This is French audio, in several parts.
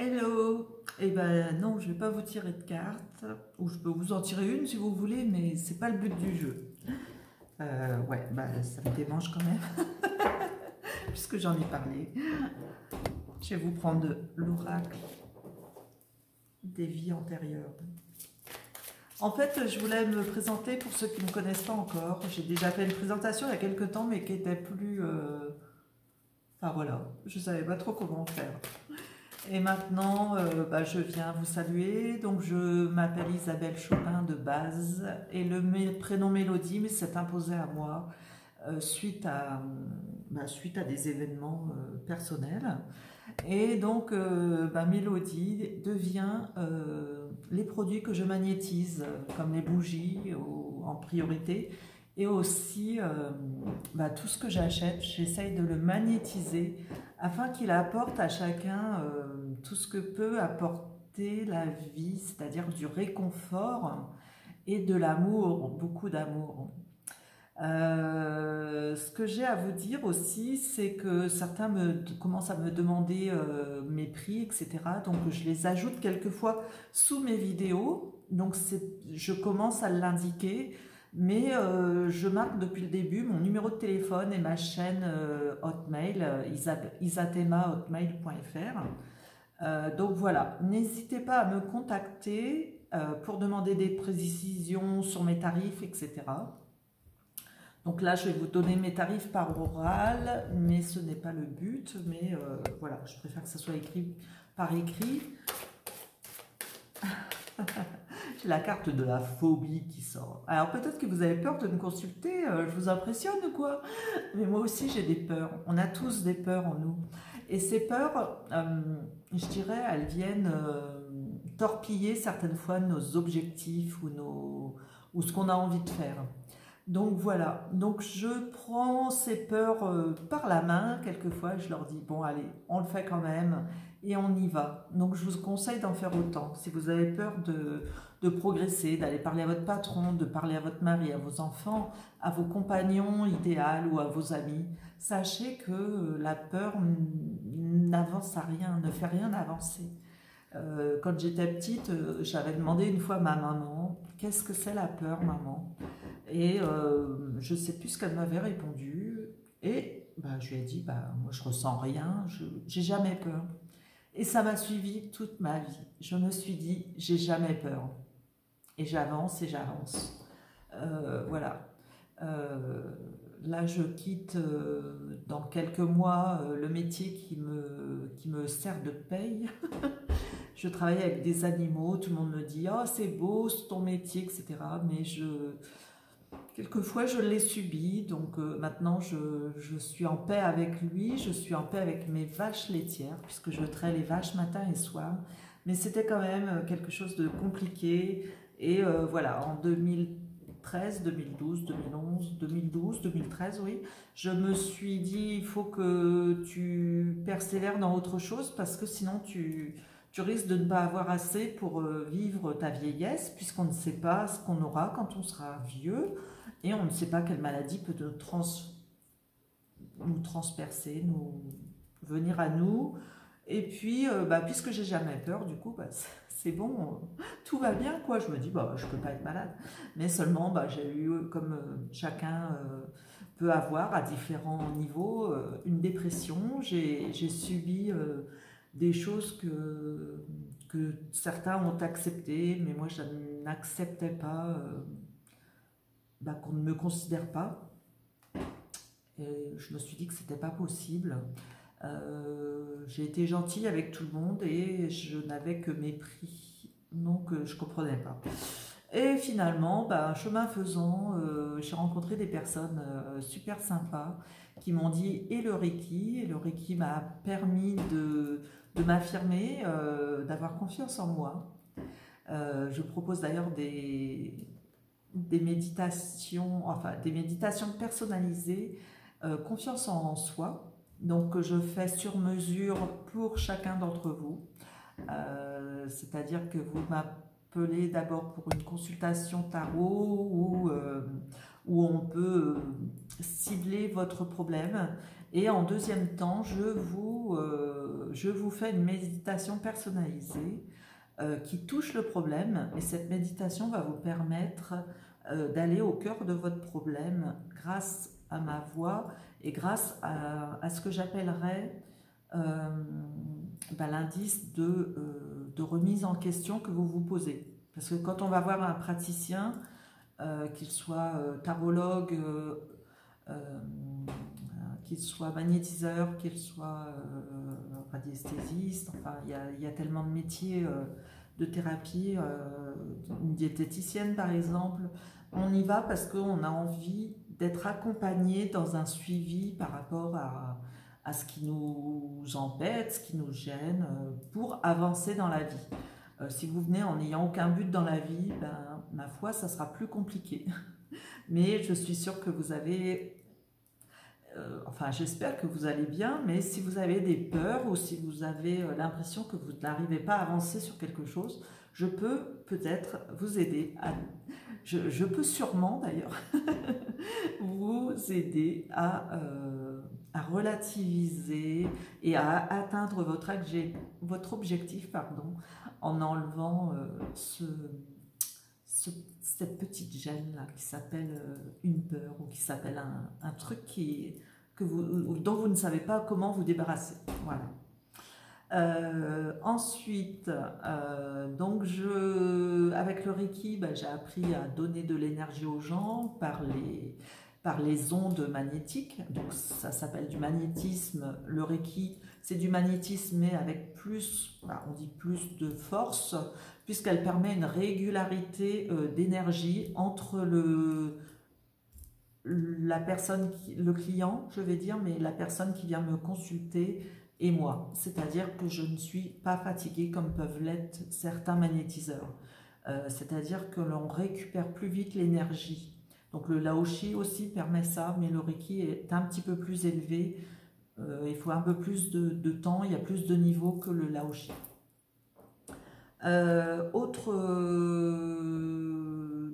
Hello! Eh ben non, je vais pas vous tirer de cartes, ou je peux vous en tirer une si vous voulez, mais c'est pas le but du jeu. Ouais, bah ça me démange quand même, puisque j'en ai parlé. Je vais vous prendre l'oracle des vies antérieures. En fait, je voulais me présenter pour ceux qui ne me connaissent pas encore. J'ai déjà fait une présentation il y a quelques temps, mais qui était plus... Enfin voilà, je savais pas trop comment faire. Et maintenant, je viens vous saluer. Donc, je m'appelle Isabelle Chopin de base et le prénom Mélodie s'est imposé à moi suite à des événements personnels. Et donc, Mélodie devient les produits que je magnétise, comme les bougies en priorité. Et aussi, tout ce que j'achète, j'essaye de le magnétiser afin qu'il apporte à chacun tout ce que peut apporter la vie, c'est-à-dire du réconfort et de l'amour, beaucoup d'amour. Ce que j'ai à vous dire aussi, c'est que certains commencent à me demander mes prix, etc. Donc je les ajoute quelquefois sous mes vidéos. Donc je commence à l'indiquer, mais je marque depuis le début mon numéro de téléphone et ma chaîne Hotmail, isatema@hotmail.fr. Donc voilà, n'hésitez pas à me contacter pour demander des précisions sur mes tarifs, etc. Donc là, je vais vous donner mes tarifs par oral, mais ce n'est pas le but. Mais voilà, je préfère que ça soit écrit par écrit. J'ai la carte de la phobie qui sort. Alors peut-être que vous avez peur de me consulter, je vous impressionne ou quoi? Mais moi aussi j'ai des peurs. On a tous des peurs en nous. Et ces peurs, je dirais, elles viennent torpiller certaines fois nos objectifs ou ce qu'on a envie de faire. Donc voilà, donc je prends ces peurs par la main, quelquefois je leur dis, bon allez, on le fait quand même et on y va. Donc je vous conseille d'en faire autant. Si vous avez peur de progresser, d'aller parler à votre patron, de parler à votre mari, à vos enfants, à vos compagnons idéaux ou à vos amis, sachez que la peur n'avance à rien, ne fait rien avancer. Quand j'étais petite, j'avais demandé une fois à ma maman, qu'est-ce que c'est la peur, maman? Et je ne sais plus ce qu'elle m'avait répondu. Et je lui ai dit, moi je ressens rien, j'ai jamais peur. Et ça m'a suivi toute ma vie. Je me suis dit, j'ai jamais peur. Et j'avance et j'avance. Voilà. Là, je quitte dans quelques mois le métier qui me sert de paye. Je travaille avec des animaux, tout le monde me dit « Oh, c'est beau, c'est ton métier, etc. » Mais quelquefois, je l'ai subi, donc maintenant, je suis en paix avec lui, je suis en paix avec mes vaches laitières, puisque je traite les vaches matin et soir. Mais c'était quand même quelque chose de compliqué. Et voilà, en 2013, 2012, 2011, 2012, 2013, oui, je me suis dit, il faut que tu persévères dans autre chose, parce que sinon, tu risques de ne pas avoir assez pour vivre ta vieillesse, puisqu'on ne sait pas ce qu'on aura quand on sera vieux, et on ne sait pas quelle maladie peut nous transpercer, nous venir à nous. Et puis, puisque j'ai jamais peur, du coup, c'est bon, tout va bien, quoi. Je me dis, je peux pas être malade. Mais seulement, j'ai eu, comme chacun peut avoir à différents niveaux, une dépression. J'ai subi des choses que certains ont acceptées, mais moi, je n'acceptais pas qu'on ne me considère pas. Et je me suis dit que c'était pas possible. J'ai été gentille avec tout le monde et je n'avais que mépris, donc je comprenais pas. Et finalement, chemin faisant, j'ai rencontré des personnes super sympas qui m'ont dit et le Reiki m'a permis de m'affirmer, d'avoir confiance en moi. Je propose d'ailleurs des méditations personnalisées, confiance en soi. Donc je fais sur mesure pour chacun d'entre vous. C'est-à-dire que vous m'appelez d'abord pour une consultation tarot où on peut je vous fais une méditation personnalisée qui touche le problème, et cette méditation va vous permettre d'aller au cœur de votre problème grâce à ma voix et grâce à ce que j'appellerais l'indice de remise en question que vous vous posez. Parce que quand on va voir un praticien, qu'il soit tarologue, qu'il soit magnétiseur, qu'il soit radiesthésiste, enfin il y a tellement de métiers de thérapie, une diététicienne par exemple, on y va parce qu'on a envie d'être accompagné dans un suivi par rapport à ce qui nous embête, ce qui nous gêne, pour avancer dans la vie. Si vous venez en n'ayant aucun but dans la vie, ben, ma foi, ça sera plus compliqué. Mais je suis sûre que vous avez... enfin, j'espère que vous allez bien, mais si vous avez des peurs ou si vous avez l'impression que vous n'arrivez pas à avancer sur quelque chose, je peux peut-être vous aider à... Je peux sûrement d'ailleurs vous aider à relativiser et à atteindre votre objectif, pardon, en enlevant cette petite gêne là qui s'appelle une peur, ou qui s'appelle un truc dont vous ne savez pas comment vous débarrasser. Voilà. Ensuite, donc avec le Reiki, j'ai appris à donner de l'énergie aux gens par les ondes magnétiques. Donc ça s'appelle du magnétisme. Le Reiki, c'est du magnétisme, mais avec plus, on dit plus de force, puisqu'elle permet une régularité d'énergie entre la personne, le client, je vais dire, mais la personne qui vient me consulter et moi. C'est-à-dire que je ne suis pas fatiguée comme peuvent l'être certains magnétiseurs. C'est-à-dire que l'on récupère plus vite l'énergie. Donc le Laoshi aussi permet ça, mais le Reiki est un petit peu plus élevé. Il faut un peu plus de temps, il y a plus de niveaux que le Laoshi.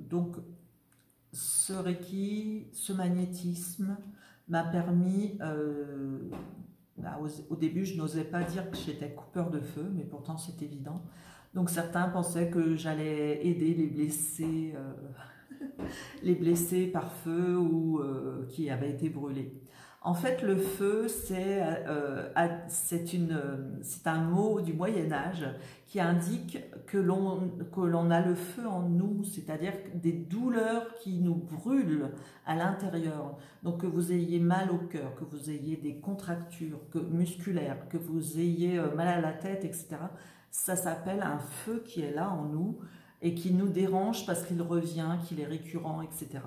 Donc ce Reiki, ce magnétisme m'a permis, au début je n'osais pas dire que j'étais coupeur de feu, mais pourtant c'est évident. Donc certains pensaient que j'allais aider les blessés par feu ou qui avaient été brûlés. En fait, le feu, c'est un mot du Moyen-Âge qui indique que l'on a le feu en nous, c'est-à-dire des douleurs qui nous brûlent à l'intérieur. Donc que vous ayez mal au cœur, que vous ayez des contractures musculaires, que vous ayez mal à la tête, etc. Ça s'appelle un feu qui est là en nous et qui nous dérange parce qu'il revient, qu'il est récurrent, etc.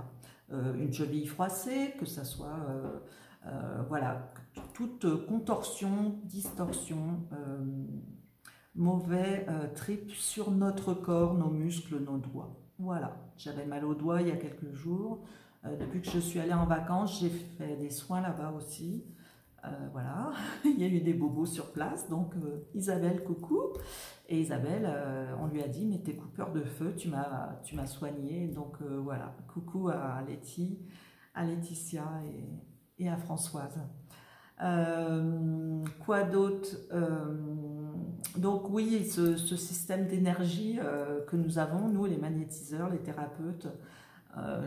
Une cheville froissée, que ça soit... voilà, toute contorsion, distorsion, mauvais trip sur notre corps, nos muscles, nos doigts. Voilà, j'avais mal aux doigts il y a quelques jours. Depuis que je suis allée en vacances, j'ai fait des soins là-bas aussi. Voilà, il y a eu des bobos sur place, donc Isabelle, coucou. Et Isabelle, on lui a dit, mais t'es coupeur de feu, tu m'as soignée. Donc voilà, coucou à Laetitia et à Françoise. Quoi d'autre? Donc oui, ce système d'énergie que nous avons, nous les magnétiseurs, les thérapeutes,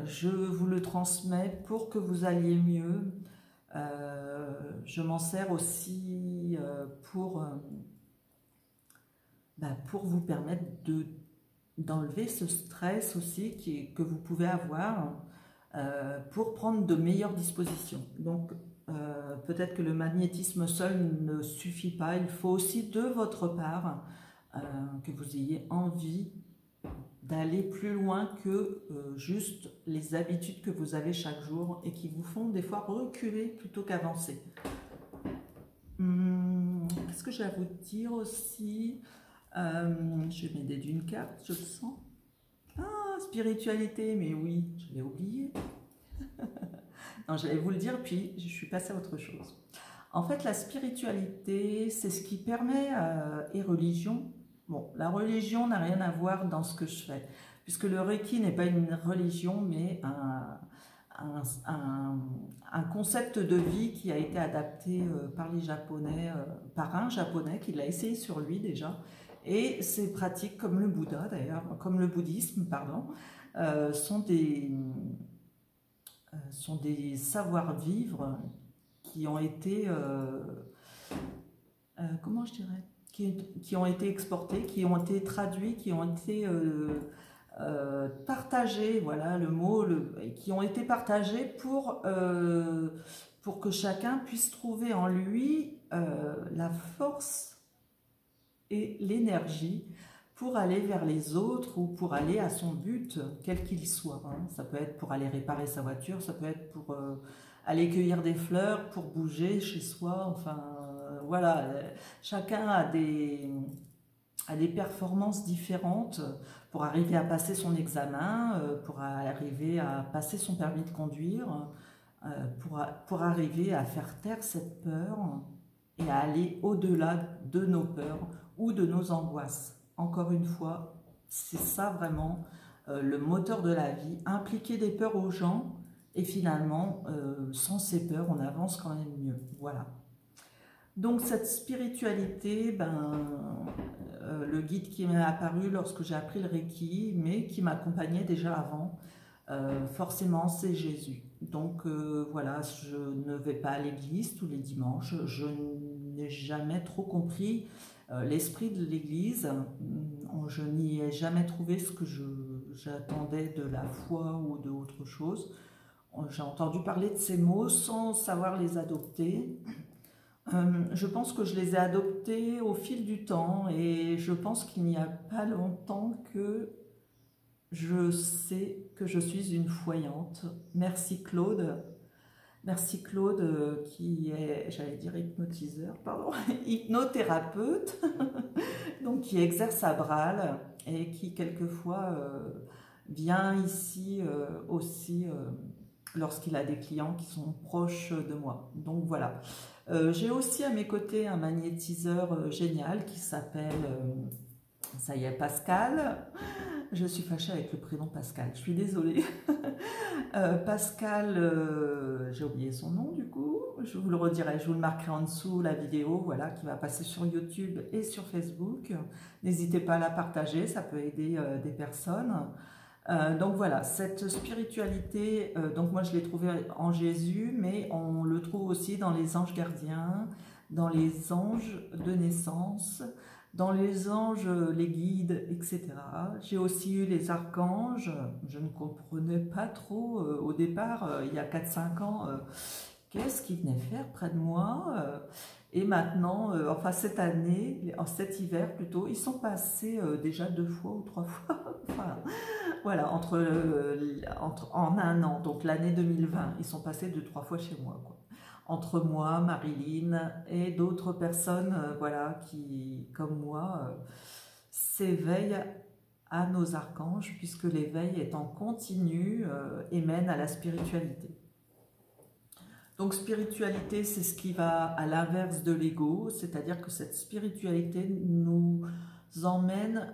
je vous le transmets pour que vous alliez mieux. Je m'en sers aussi pour vous permettre d'enlever ce stress aussi que vous pouvez avoir pour prendre de meilleures dispositions. Donc peut-être que le magnétisme seul ne suffit pas, il faut aussi de votre part que vous ayez envie d'aller plus loin que juste les habitudes que vous avez chaque jour et qui vous font des fois reculer plutôt qu'avancer. Qu'est-ce que j'ai à vous dire aussi? Je vais m'aider d'une carte, je le sens. Ah, spiritualité, mais oui, je l'ai oublié. Non, j'allais vous le dire, puis je suis passée à autre chose. En fait, la spiritualité, c'est ce qui permet, et religion, bon, la religion n'a rien à voir dans ce que je fais, puisque le Reiki n'est pas une religion, mais un concept de vie qui a été adapté par les Japonais, par un Japonais qui l'a essayé sur lui déjà. Et ces pratiques, comme le Bouddha d'ailleurs, comme le bouddhisme, pardon, sont des savoir-vivre qui ont été, comment je dirais, qui ont été exportés, qui ont été traduits, qui ont été partagés, voilà le mot, qui ont été partagés pour que chacun puisse trouver en lui la force et l'énergie pour aller vers les autres ou pour aller à son but, quel qu'il soit. Hein. Ça peut être pour aller réparer sa voiture, ça peut être pour aller cueillir des fleurs, pour bouger chez soi, enfin voilà, chacun a des performances différentes pour arriver à passer son examen, pour arriver à passer son permis de conduire, pour arriver à faire taire cette peur et à aller au-delà de nos peurs ou de nos angoisses. Encore une fois, c'est ça vraiment le moteur de la vie, impliquer des peurs aux gens et finalement, sans ces peurs, on avance quand même mieux. Voilà. Donc cette spiritualité, le guide qui m'est apparu lorsque j'ai appris le Reiki, mais qui m'accompagnait déjà avant, forcément c'est Jésus. Donc voilà, je ne vais pas à l'église tous les dimanches, je n'ai jamais trop compris l'esprit de l'église, je n'y ai jamais trouvé ce que j'attendais de la foi ou de autre chose. J'ai entendu parler de ces mots sans savoir les adopter. Je pense que je les ai adoptés au fil du temps et je pense qu'il n'y a pas longtemps que je sais que je suis une voyante. Merci Claude. Merci Claude qui est, j'allais dire hypnotiseur, pardon, hypnothérapeute, donc qui exerce à Bral et qui quelquefois vient ici aussi lorsqu'il a des clients qui sont proches de moi. Donc voilà. J'ai aussi à mes côtés un magnétiseur génial qui s'appelle, ça y est, Pascal. Je suis fâchée avec le prénom Pascal, je suis désolée. Pascal, j'ai oublié son nom du coup, je vous le redirai, je vous le marquerai en dessous, la vidéo, voilà, qui va passer sur YouTube et sur Facebook. N'hésitez pas à la partager, ça peut aider des personnes. Donc voilà, cette spiritualité, donc moi je l'ai trouvée en Jésus, mais on le trouve aussi dans les anges gardiens, dans les anges de naissance, dans les anges, les guides, etc. J'ai aussi eu les archanges, je ne comprenais pas trop au départ, il y a 4-5 ans, qu'est-ce qu'ils venaient faire près de moi et maintenant, enfin cette année, cet hiver plutôt, ils sont passés déjà 2 fois ou 3 fois, enfin, voilà, en un an, donc l'année 2020, ils sont passés 2-3 fois chez moi, quoi. Entre moi, Marilyn et d'autres personnes, voilà, qui, comme moi, s'éveillent à nos archanges, puisque l'éveil est en continu et mène à la spiritualité. Donc spiritualité, c'est ce qui va à l'inverse de l'ego, c'est-à-dire que cette spiritualité nous emmène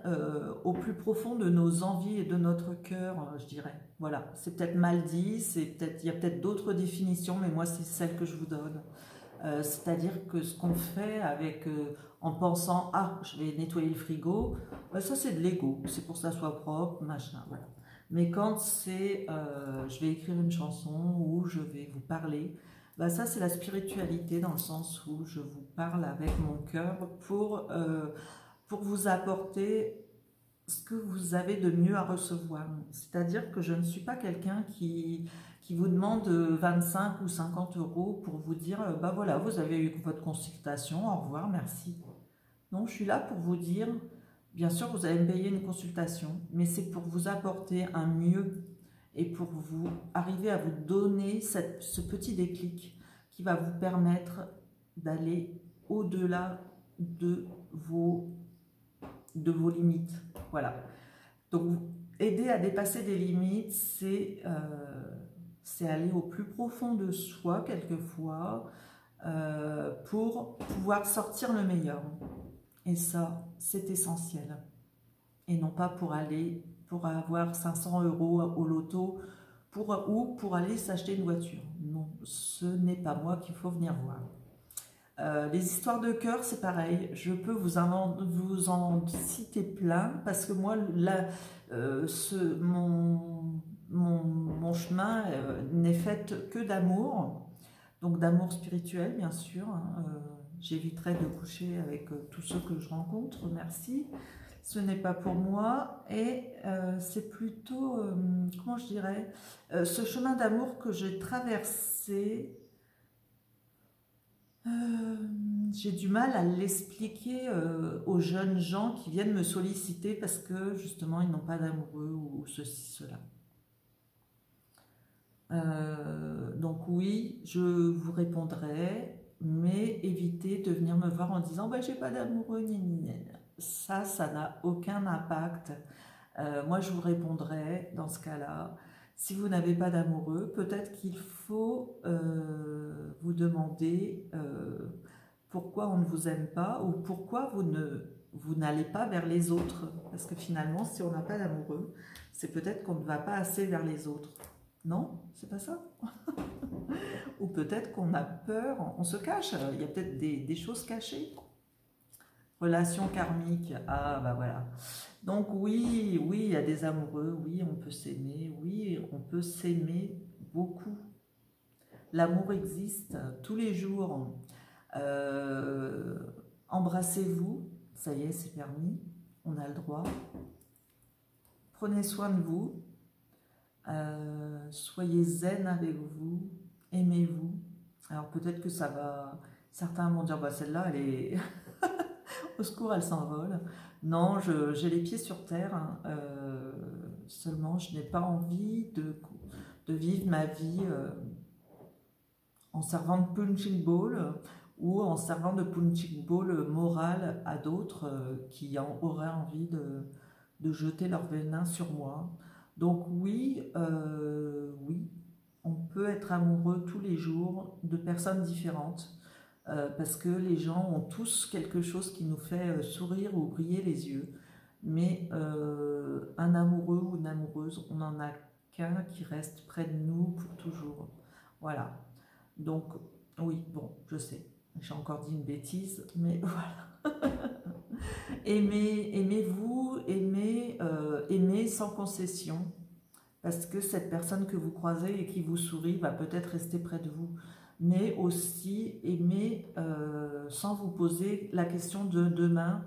au plus profond de nos envies et de notre cœur, je dirais. Voilà, c'est peut-être mal dit, il y a peut-être d'autres définitions, mais moi c'est celle que je vous donne. C'est-à-dire que ce qu'on fait avec, en pensant « Ah, je vais nettoyer le frigo », ça c'est de l'ego, c'est pour que ça soit propre, machin, voilà. Mais quand c'est je vais écrire une chanson ou je vais vous parler, ça c'est la spiritualité dans le sens où je vous parle avec mon cœur pour vous apporter ce que vous avez de mieux à recevoir. C'est-à-dire que je ne suis pas quelqu'un qui vous demande 25 ou 50 € pour vous dire bah voilà, vous avez eu votre consultation, au revoir, merci. Non, je suis là pour vous dire, bien sûr vous allez me payer une consultation, mais c'est pour vous apporter un mieux et pour vous arriver à vous donner ce petit déclic qui va vous permettre d'aller au-delà de vos limites. Voilà. Donc, aider à dépasser des limites, c'est aller au plus profond de soi, quelquefois, pour pouvoir sortir le meilleur. Et ça, c'est essentiel. Et non pas pour avoir 500 € au loto ou pour aller s'acheter une voiture. Non, ce n'est pas moi qu'il faut venir voir. Les histoires de cœur, c'est pareil. Je peux vous en citer plein parce que moi, là, mon chemin n'est fait que d'amour, donc d'amour spirituel, bien sûr. Hein, j'éviterai de coucher avec tous ceux que je rencontre, merci. Ce n'est pas pour moi et c'est plutôt, comment je dirais, ce chemin d'amour que j'ai traversé. J'ai du mal à l'expliquer aux jeunes gens qui viennent me solliciter parce que justement ils n'ont pas d'amoureux ou ceci, cela. Donc oui, je vous répondrai, mais évitez de venir me voir en disant bah, j'ai pas d'amoureux, ça n'a aucun impact. Moi je vous répondrai dans ce cas-là. Si vous n'avez pas d'amoureux, peut-être qu'il faut vous demander pourquoi on ne vous aime pas ou pourquoi vous n'allez pas vers les autres. Parce que finalement, si on n'a pas d'amoureux, c'est peut-être qu'on ne va pas assez vers les autres. Non? C'est pas ça? Ou peut-être qu'on a peur, on se cache. Il y a peut-être des choses cachées. Relation karmique, ah bah voilà. Donc oui, il y a des amoureux, oui, on peut s'aimer, oui, on peut s'aimer beaucoup. L'amour existe tous les jours. Embrassez-vous, ça y est, c'est permis, on a le droit. Prenez soin de vous, soyez zen avec vous, aimez-vous. Alors peut-être que ça va, certains vont dire, bah celle-là, elle est... Au secours, elle s'envole. Non, j'ai les pieds sur terre. Hein. Seulement, je n'ai pas envie de vivre ma vie en servant de punching ball ou en servant de punching ball moral à d'autres qui auraient envie de jeter leur venin sur moi. Donc oui, oui, on peut être amoureux tous les jours de personnes différentes. Parce que les gens ont tous quelque chose qui nous fait sourire ou briller les yeux. Mais un amoureux ou une amoureuse, on n'en a qu'un qui reste près de nous pour toujours. Voilà. Donc, oui, bon, je sais, j'ai encore dit une bêtise, mais voilà. Aimez-vous, aimez sans concession. Parce que cette personne que vous croisez et qui vous sourit va peut-être rester près de vous. Mais aussi aimer sans vous poser la question de demain,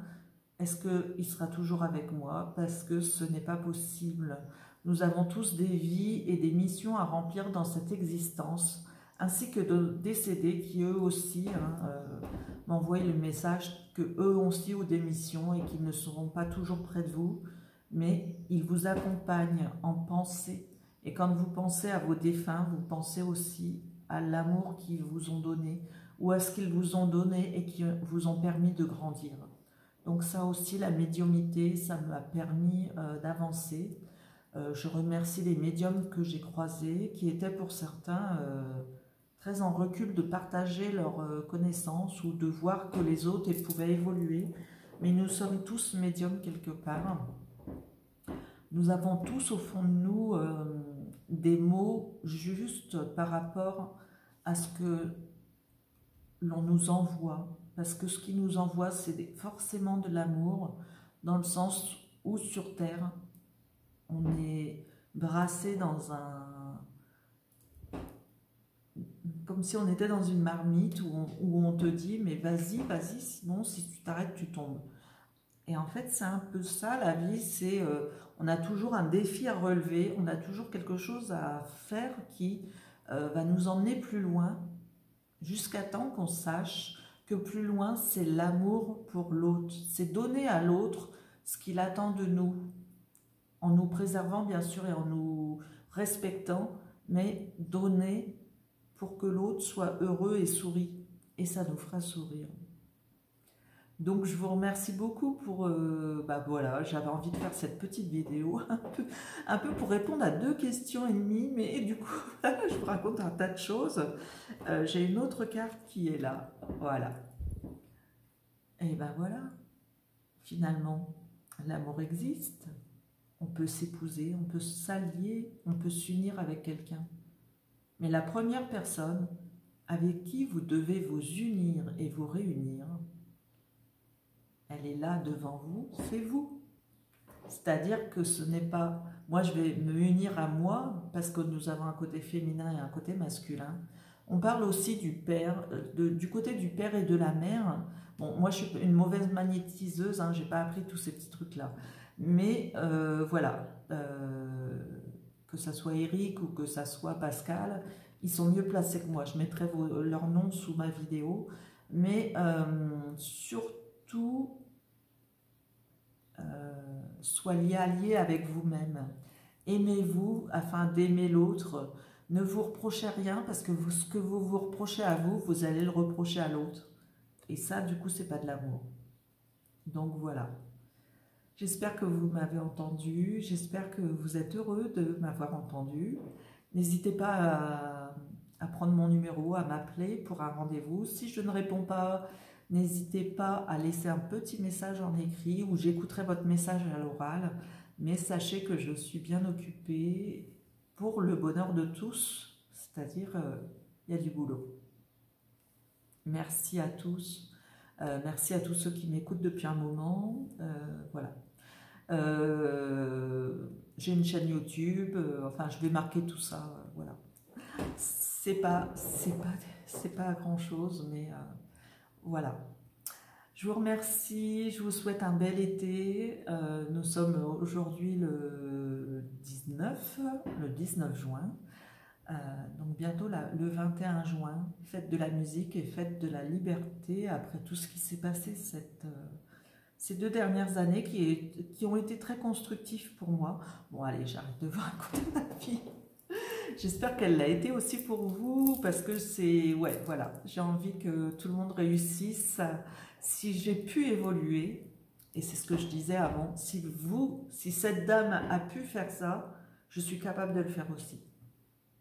est-ce qu'il sera toujours avec moi? Parce que ce n'est pas possible. Nous avons tous des vies et des missions à remplir dans cette existence, ainsi que de décédés qui eux aussi m'envoient le message que eux aussi ont des missions et qu'ils ne seront pas toujours près de vous, mais ils vous accompagnent en pensée. Et quand vous pensez à vos défunts, vous pensez aussi à l'amour qu'ils vous ont donné ou à ce qu'ils vous ont donné et qui vous ont permis de grandir. Donc ça aussi, la médiumnité, ça m'a permis d'avancer. Je remercie les médiums que j'ai croisés, qui étaient pour certains très en recul de partager leurs connaissances ou de voir que les autres pouvaient évoluer. Mais nous sommes tous médiums quelque part. Nous avons tous au fond de nous des mots justes par rapport à ce que l'on nous envoie. Parce que ce qui nous envoie, c'est forcément de l'amour, dans le sens où sur Terre, on est brassé dans un... comme si on était dans une marmite où on te dit « mais vas-y, vas-y, sinon si tu t'arrêtes, tu tombes ». Et en fait, c'est un peu ça, la vie, c'est... on a toujours un défi à relever, on a toujours quelque chose à faire qui va nous emmener plus loin, jusqu'à temps qu'on sache que plus loin, c'est l'amour pour l'autre. C'est donner à l'autre ce qu'il attend de nous, en nous préservant bien sûr et en nous respectant, mais donner pour que l'autre soit heureux et sourit. Et ça nous fera sourire. Donc je vous remercie beaucoup pour, voilà, j'avais envie de faire cette petite vidéo, un peu pour répondre à 2 questions et demie, mais du coup, je vous raconte un tas de choses. J'ai une autre carte qui est là, voilà. Et ben voilà, finalement, l'amour existe, on peut s'épouser, on peut s'allier, on peut s'unir avec quelqu'un. Mais la première personne avec qui vous devez vous unir et vous réunir, elle est là devant vous, c'est vous. C'est-à-dire que ce n'est pas... Moi, je vais me unir à moi, parce que nous avons un côté féminin et un côté masculin. On parle aussi du père, du côté du père et de la mère. Bon, moi, je suis une mauvaise magnétiseuse, hein, je n'ai pas appris tous ces petits trucs-là. Mais voilà, que ça soit Eric ou que ça soit Pascal, ils sont mieux placés que moi. Je mettrai leurs noms sous ma vidéo. Mais surtout... soyez alliés avec vous-même. Aimez-vous afin d'aimer l'autre. Ne vous reprochez rien parce que ce que vous vous reprochez à vous, vous allez le reprocher à l'autre. Et ça, du coup, c'est pas de l'amour. Donc voilà. J'espère que vous m'avez entendu. J'espère que vous êtes heureux de m'avoir entendu. N'hésitez pas à prendre mon numéro, à m'appeler pour un rendez-vous. Si je ne réponds pas, n'hésitez pas à laisser un petit message en écrit ou j'écouterai votre message à l'oral. Mais sachez que je suis bien occupée pour le bonheur de tous, c'est-à-dire il y a du boulot. Merci à tous. Merci à tous ceux qui m'écoutent depuis un moment. Voilà. J'ai une chaîne YouTube. Enfin, je vais marquer tout ça. Voilà. C'est pas grand-chose, mais voilà. Je vous remercie, je vous souhaite un bel été. Nous sommes aujourd'hui le 19 juin. Donc bientôt le 21 juin, fête de la musique et fête de la liberté après tout ce qui s'est passé ces 2 dernières années qui ont été très constructifs pour moi. Bon allez, j'arrête de vous raconter ma vie. J'espère qu'elle l'a été aussi pour vous parce que c'est... Ouais, voilà, j'ai envie que tout le monde réussisse. Si j'ai pu évoluer, et c'est ce que je disais avant, si cette dame a pu faire ça, je suis capable de le faire aussi.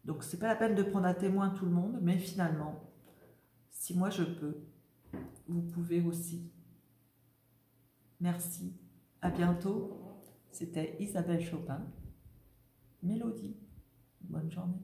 Donc c'est pas la peine de prendre à témoin tout le monde, mais finalement, si moi je peux, vous pouvez aussi. Merci, à bientôt. C'était Isabelle Chopin, Mélodie. Bonne journée.